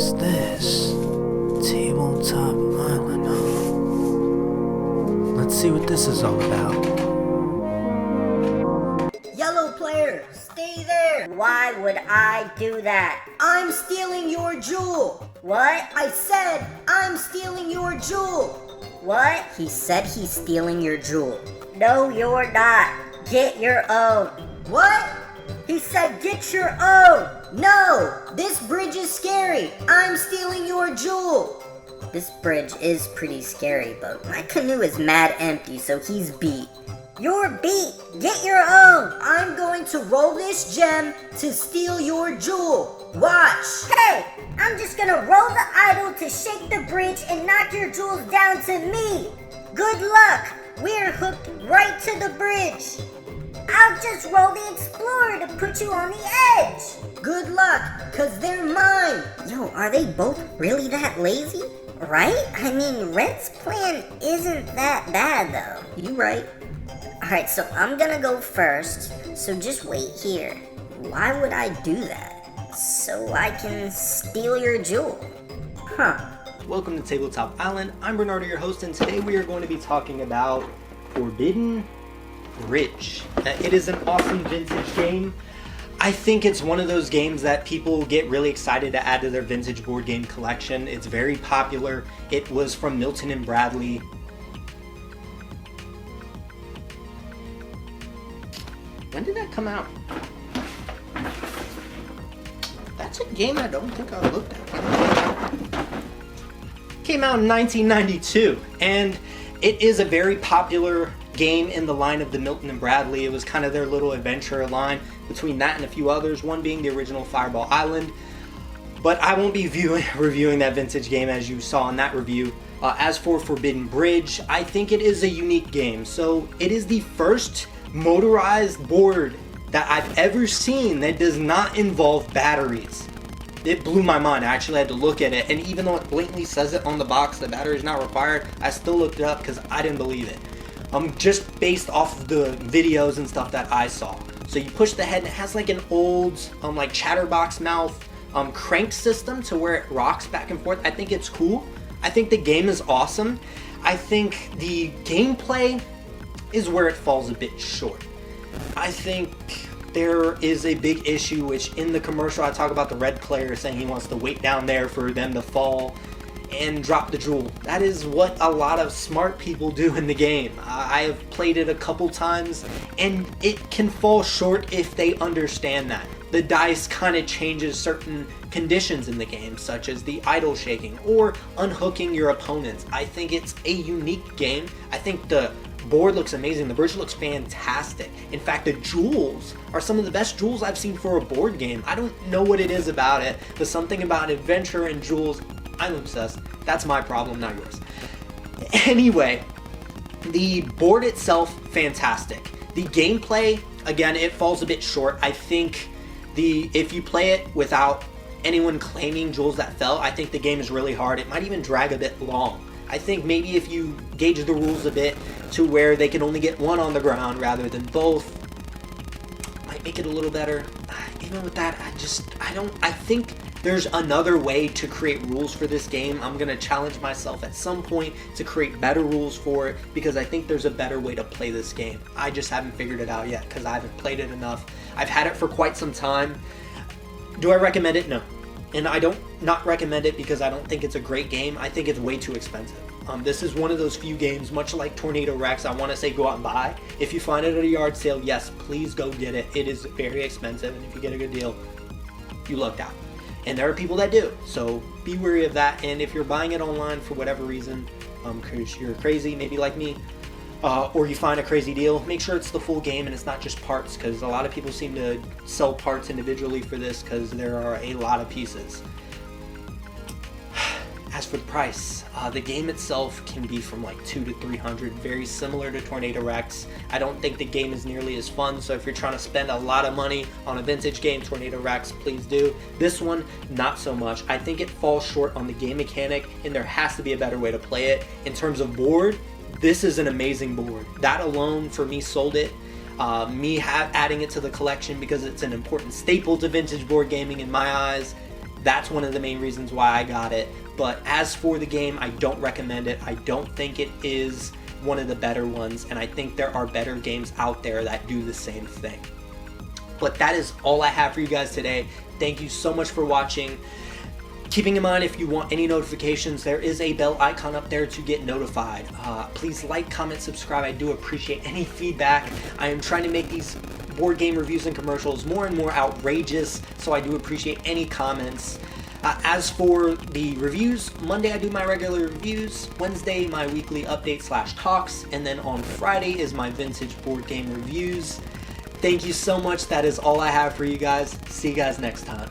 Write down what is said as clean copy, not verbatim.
is this? Tabletop Island, huh? Let's see what this is all about. Yellow player, stay there! Why would I do that? I'm stealing your jewel! What? I said I'm stealing your jewel! What? He said he's stealing your jewel. No, you're not. Get your own. What? He said get your own. No! This bridge is scary! I'm stealing your jewel! This bridge is pretty scary, but my canoe is mad empty, so he's beat. You're beat! Get your own! I'm going to roll this gem to steal your jewel. Watch! Hey! I'm just gonna roll the idol to shake the bridge and knock your jewels down to me! Good luck! We're hooked right to the bridge! I'll just roll the explorer to put you on the edge! Good luck, cause they're mine! Yo, are they both really that lazy? Right? I mean, Red's plan isn't that bad though. You right. Alright, so I'm gonna go first, so just wait here. Why would I do that? So I can steal your jewel. Huh. Welcome to Tabletop Island. I'm Bernardo, your host, and today we are going to be talking about Forbidden Bridge. It is an awesome vintage game. I think it's one of those games that people get really excited to add to their vintage board game collection. It's very popular. It was from Milton and Bradley. When did that come out? That's a game I don't think I looked at. Came out in 1992, and it is a very popular game in the line of the Milton and Bradley. It was kind of their little adventure line between that and a few others, one being the original Fireball Island. But I won't be reviewing that vintage game as you saw in that review. As for Forbidden Bridge, I think it is a unique game. So it is the first motorized board that I've ever seen that does not involve batteries. It blew my mind. I actually had to look at it, and even though it blatantly says it on the box, the battery is not required, I still looked it up because I didn't believe it. Just based off of the videos and stuff that I saw. So you push the head, and it has like an old like chatterbox mouth crank system to where it rocks back and forth. I think it's cool. I think the game is awesome. I think the gameplay is where it falls a bit short. I think there is a big issue, which in the commercial I talk about the red player saying he wants to wait down there for them to fall and drop the jewel. That is what a lot of smart people do in the game. I have played it a couple times, and it can fall short if they understand that. The dice kind of changes certain conditions in the game, such as the idol shaking or unhooking your opponents. I think it's a unique game. I think the board looks amazing. The bridge looks fantastic. In fact, the jewels are some of the best jewels I've seen for a board game. I don't know what it is about it, but something about adventure and jewels, I'm obsessed. That's my problem, not yours. Anyway, the board itself, fantastic. The gameplay, again, it falls a bit short. I think if you play it without anyone claiming jewels that fell, I think the game is really hard. It might even drag a bit long. I think maybe if you gauge the rules a bit to where they can only get one on the ground rather than both, might make it a little better. Even with that, I think there's another way to create rules for this game. I'm going to challenge myself at some point to create better rules for it because I think there's a better way to play this game. I just haven't figured it out yet because I haven't played it enough. I've had it for quite some time. Do I recommend it? No. And I don't not recommend it because I don't think it's a great game. I think it's way too expensive. This is one of those few games, much like Tornado Rex, I want to say go out and buy. If you find it at a yard sale, yes, please go get it. It is very expensive, and if you get a good deal, you lucked out. And there are people that do, so be wary of that. And if you're buying it online for whatever reason, because you're crazy, maybe like me, or you find a crazy deal, make sure it's the full game and it's not just parts, because a lot of people seem to sell parts individually for this because there are a lot of pieces. As for the price, the game itself can be from like $200 to $300, very similar to Tornado Rex. I don't think the game is nearly as fun, so if you're trying to spend a lot of money on a vintage game, Tornado Rex, please do. This one, not so much. I think it falls short on the game mechanic, and there has to be a better way to play it. In terms of board, this is an amazing board. That alone, for me, sold it. Adding it to the collection because it's an important staple to vintage board gaming in my eyes. That's one of the main reasons why I got it. But as for the game, I don't recommend it. I don't think it is one of the better ones, and I think there are better games out there that do the same thing. But that is all I have for you guys today. Thank you so much for watching. Keeping in mind, if you want any notifications, there is a bell icon up there to get notified. Please like, comment, subscribe. I do appreciate any feedback. I am trying to make these board game reviews and commercials more and more outrageous, so I do appreciate any comments. As for the reviews, Monday I do my regular reviews, Wednesday my weekly update/talks, and then on Friday is my vintage board game reviews. Thank you so much. That is all I have for you guys. See you guys next time.